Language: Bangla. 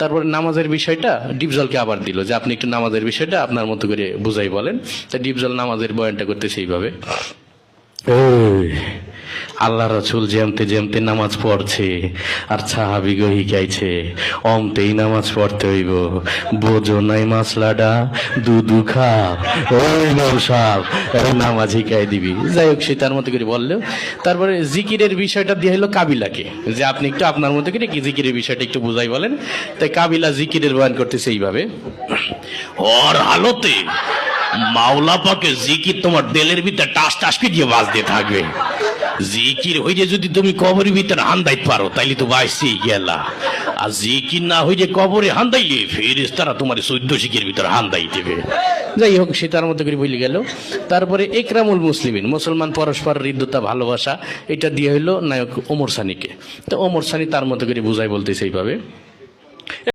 তারপরে নামাজের বিষয়টা ডিপজলকে আবার দিল যে আপনি একটু নামাজের বিষয়টা আপনার মতো করে বুঝাই বলেন। তা ডিপজল নামাজের বয়ানটা করতেছে এইভাবে, আল্লাহ রসুল যেমতে যেমতে নামাজ পড়ছে আর সাহাবি গো শিখাইছে অমতেই নামাজ পড়তে হইব, বোঝো নাই মাসলাডা দুধু খা ওই সাহেব নামাজ শিখাই দিবি। যাই হোক সে তার মতো করে বললেও তারপরে জিকিরের বিষয়টা দিয়ে হলো কাবিলাকে, যে আপনি একটু আপনার মতো করে কি জিকিরের বিষয়টা একটু বুঝাই বলেন। তাই কাবিলা জিকিরের বয়ান করতেছে এইভাবে, ওর হালতে মাওলা পাকে জিকির তোমার দিলের ভিতরে টাস টাস দিয়ে বাজতে থাকবে। জিকির হইলে যদি তুমি কবরের ভিতরে হান্দাইতে পারো তাইলে তো বাইসেই গেলা, আর জিকির না হইলে কবরে হান্দাইলে ফেরেশতারা তোমার 14 শিখের ভিতরে হান্দাই দেবে। যাই হোক সে তার মতো করে বলে গেল। তারপরে একরামুল মুসলিমিন, মুসলমান পরস্পর হৃদ্যতা ভালোবাসা, এটা দিয়ে হইলো নায়ক ওমর সানিকে। তো ওমর সানি তার মতো করে বুঝাই বলতেছে এইভাবে,